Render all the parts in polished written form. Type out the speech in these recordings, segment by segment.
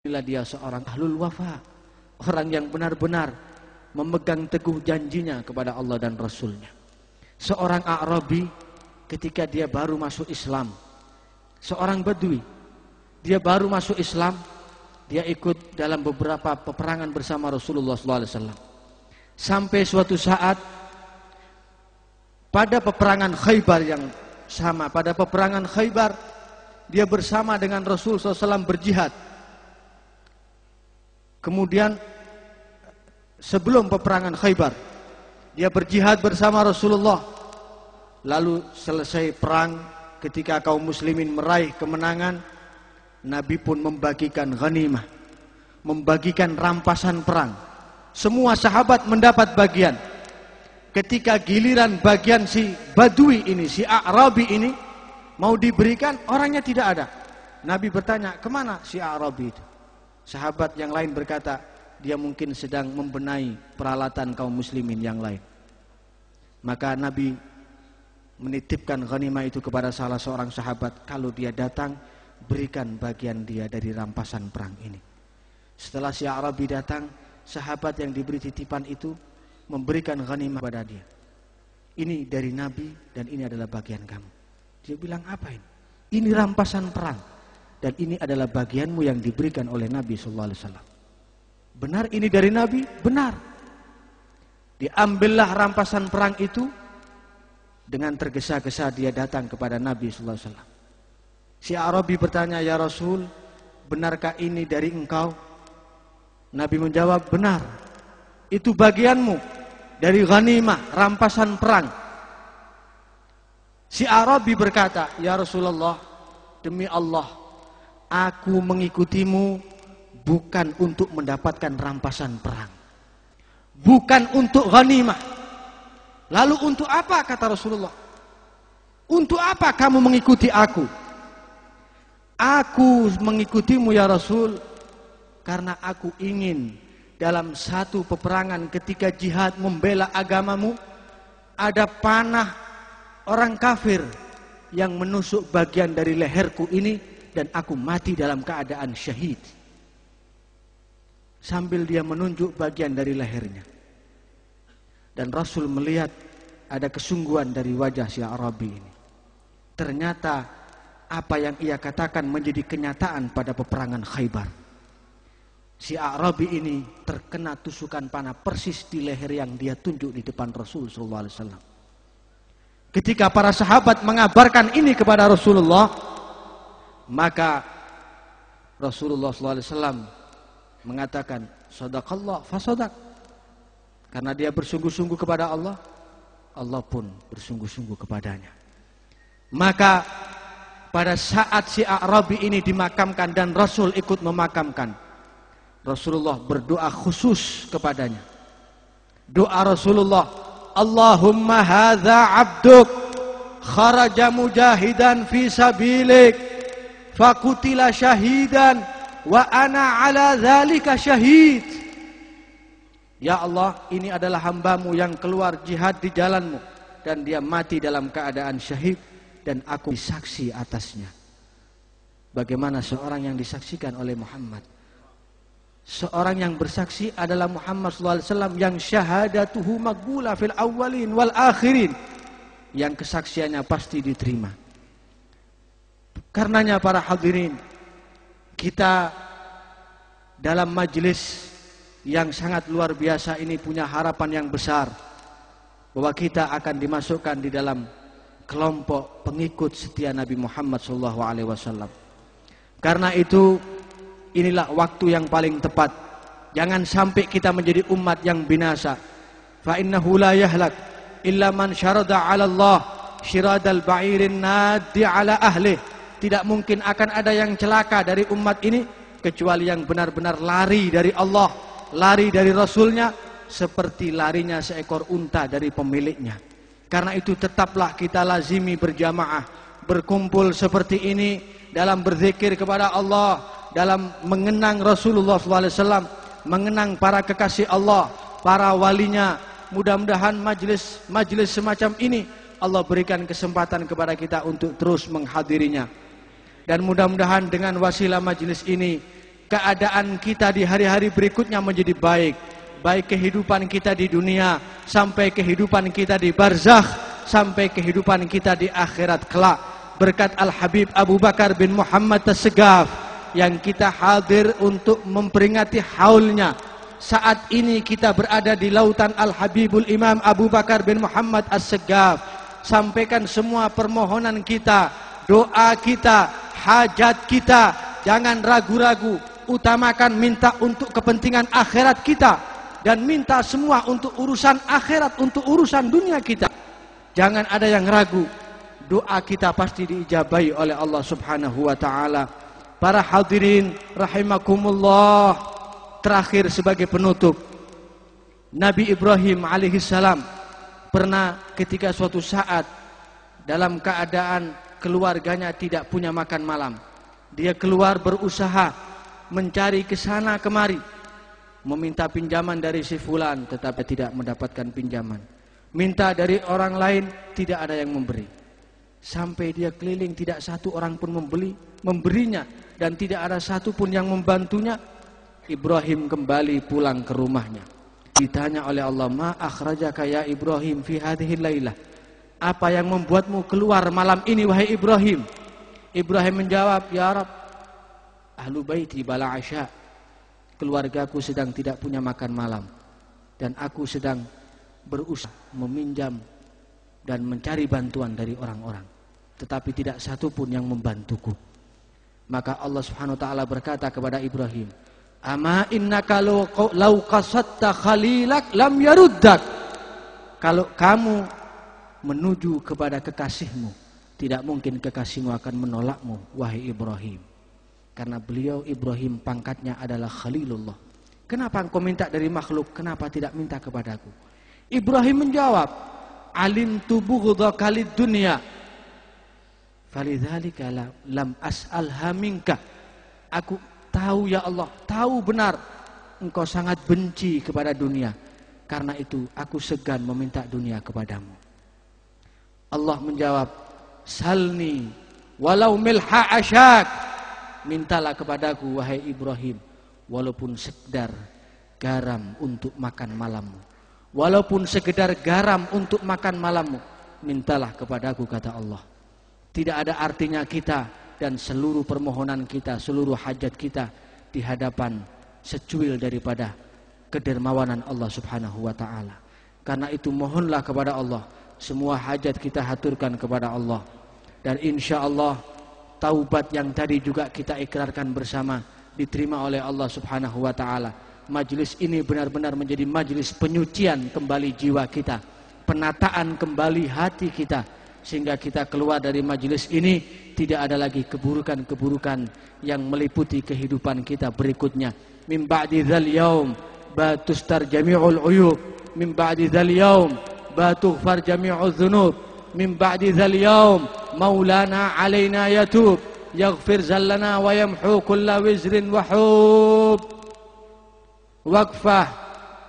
Inilah dia seorang ahlul wafa, orang yang benar-benar memegang teguh janjinya kepada Allah dan Rasulnya. Seorang A'rabi ketika dia baru masuk Islam, seorang Badui, dia baru masuk Islam, dia ikut dalam beberapa peperangan bersama Rasulullah SAW. Sampai suatu saat pada peperangan Khaybar yang sama, pada peperangan Khaybar dia bersama dengan Rasul SAW berjihad. Kemudian sebelum peperangan Khaybar dia berjihad bersama Rasulullah. Lalu selesai perang, ketika kaum muslimin meraih kemenangan, Nabi pun membagikan ghanimah, membagikan rampasan perang. Semua sahabat mendapat bagian. Ketika giliran bagian si Badui ini, si A'rabi ini mau diberikan, orangnya tidak ada. Nabi bertanya, kemana si A'rabi itu? Sahabat yang lain berkata, dia mungkin sedang membenahi peralatan kaum muslimin yang lain. Maka Nabi menitipkan ghanimah itu kepada salah seorang sahabat, kalau dia datang, berikan bagian dia dari rampasan perang ini. Setelah si A'rabi datang, sahabat yang diberi titipan itu memberikan ghanimah kepada dia. Ini dari Nabi dan ini adalah bagian kamu. Dia bilang, apa ini? Ini rampasan perang. Dan ini adalah bagianmu yang diberikan oleh Nabi SAW. Benar ini dari Nabi? Benar. Diambillah rampasan perang itu. Dengan tergesa-gesa dia datang kepada Nabi SAW. Si A'rabi bertanya, ya Rasul, benarkah ini dari engkau? Nabi menjawab, benar. Itu bagianmu dari ghanimah, rampasan perang. Si A'rabi berkata, ya Rasulullah, demi Allah, aku mengikutimu bukan untuk mendapatkan rampasan perang, bukan untuk ghanimah. Lalu untuk apa, kata Rasulullah? Untuk apa kamu mengikuti aku? Aku mengikutimu ya Rasul karena aku ingin dalam satu peperangan ketika jihad membela agamamu, ada panah orang kafir yang menusuk bagian dari leherku ini dan aku mati dalam keadaan syahid. Sambil dia menunjuk bagian dari lehernya. Dan Rasul melihat ada kesungguhan dari wajah si A'rabi ini. Ternyata apa yang ia katakan menjadi kenyataan pada peperangan Khaybar. Si A'rabi ini terkena tusukan panah persis di leher yang dia tunjuk di depan Rasul SAW. Ketika para sahabat mengabarkan ini kepada Rasulullah, maka Rasulullah SAW mengatakan, sadaqallah fasadaq. Karena dia bersungguh-sungguh kepada Allah, Allah pun bersungguh-sungguh kepadanya. Maka pada saat si A'rabi ini dimakamkan dan Rasul ikut memakamkan, Rasulullah berdoa khusus kepadanya. Doa Rasulullah, Allahumma hadza abduk kharaja mujahidan fi sabilik fakutila syahidan wa ana ala dzalika syahid. Ya Allah, ini adalah hambamu yang keluar jihad di jalanmu dan dia mati dalam keadaan syahid dan aku disaksi atasnya. Bagaimana seorang yang disaksikan oleh Muhammad? Seorang yang bersaksi adalah Muhammad SAW yang syahadatuhu maqbula fil awwalin wal akhirin, yang kesaksiannya pasti diterima. Karenanya para hadirin, kita dalam majelis yang sangat luar biasa ini punya harapan yang besar bahwa kita akan dimasukkan di dalam kelompok pengikut setia Nabi Muhammad SAW. Karena itu inilah waktu yang paling tepat. Jangan sampai kita menjadi umat yang binasa. Fa innahu la yahlak illa man syarada 'ala Allah syiradal ba'irin nadi 'ala ahli. Tidak mungkin akan ada yang celaka dari umat ini kecuali yang benar-benar lari dari Allah, lari dari Rasulnya, seperti larinya seekor unta dari pemiliknya. Karena itu tetaplah kita lazimi berjamaah, berkumpul seperti ini dalam berzikir kepada Allah, dalam mengenang Rasulullah SAW, mengenang para kekasih Allah, para walinya. Mudah-mudahan majlis semacam ini Allah berikan kesempatan kepada kita untuk terus menghadirinya. Dan mudah-mudahan dengan wasilah majlis ini keadaan kita di hari-hari berikutnya menjadi baik. Baik kehidupan kita di dunia, sampai kehidupan kita di barzakh, sampai kehidupan kita di akhirat kelak. Berkat Al-Habib Abu Bakar bin Muhammad As-Segaf yang kita hadir untuk memperingati haulnya. Saat ini kita berada di lautan Al-Habibul Imam Abu Bakar bin Muhammad As-Segaf. Sampaikan semua permohonan kita, doa kita, hajat kita. Jangan ragu-ragu, utamakan minta untuk kepentingan akhirat kita. Dan minta semua untuk urusan akhirat, untuk urusan dunia kita. Jangan ada yang ragu, doa kita pasti diijabahi oleh Allah Subhanahu wa ta'ala. Para hadirin rahimakumullah. Terakhir sebagai penutup, Nabi Ibrahim alaihissalam pernah ketika suatu saat dalam keadaan keluarganya tidak punya makan malam, dia keluar berusaha mencari ke sana kemari, meminta pinjaman dari si fulan tetapi tidak mendapatkan pinjaman, minta dari orang lain tidak ada yang memberi, sampai dia keliling tidak satu orang pun memberinya dan tidak ada satu pun yang membantunya. Ibrahim kembali pulang ke rumahnya. Ditanya oleh Allah, "Ma akhrajaka ya Ibrahim fi hadhihi lailah?" Apa yang membuatmu keluar malam ini wahai Ibrahim? Ibrahim menjawab, "Ya Rabb, ahlu baiti bala asya." Keluargaku sedang tidak punya makan malam dan aku sedang berusaha meminjam dan mencari bantuan dari orang-orang, tetapi tidak satu pun yang membantuku. Maka Allah Subhanahu wa taala berkata kepada Ibrahim, "Ama innaka law qasatta khalilak lam yaruddak." Kalau kamu menuju kepada kekasihmu, tidak mungkin kekasihmu akan menolakmu wahai Ibrahim. Karena beliau Ibrahim pangkatnya adalah Khalilullah. Kenapa engkau minta dari makhluk? Kenapa tidak minta kepadaku? Ibrahim menjawab, "Alimtu bughdaka lid dunya, falidzalika lam as'alha minka." Aku tahu ya Allah, tahu benar engkau sangat benci kepada dunia. Karena itu aku segan meminta dunia kepadamu. Allah menjawab, "Salni walau milha asyak." Mintalah kepadaku wahai Ibrahim, walaupun sekedar garam untuk makan malammu. Walaupun sekedar garam untuk makan malammu, mintalah kepadaku, kata Allah. Tidak ada artinya kita dan seluruh permohonan kita, seluruh hajat kita di hadapan secuil daripada kedermawanan Allah Subhanahu wa ta'ala. Karena itu mohonlah kepada Allah, semua hajat kita haturkan kepada Allah. Dan insya Allah taubat yang tadi juga kita ikrarkan bersama diterima oleh Allah Subhanahu wa ta'ala. Majlis ini benar-benar menjadi majlis penyucian kembali jiwa kita, penataan kembali hati kita, sehingga kita keluar dari majlis ini tidak ada lagi keburukan-keburukan yang meliputi kehidupan kita berikutnya. Min ba'di dzal yaum batustar jami'ul uyub, min ba'di dzal yaum batughfar jami'udz dzunub, min ba'di dzal yaum maulana alaina yatub yaghfir zallana wa yamhu kulla wizrin wa hub waqfah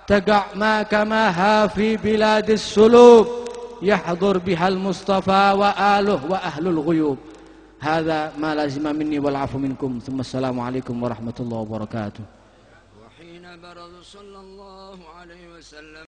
taga' ma kamaha fi biladis sulub يحضر بها المصطفى وآله وأهل الغيوب. هذا ما لازم مني والعفو منكم. ثم السلام عليكم ورحمة الله وبركاته. وحين برز صلى الله عليه وسلم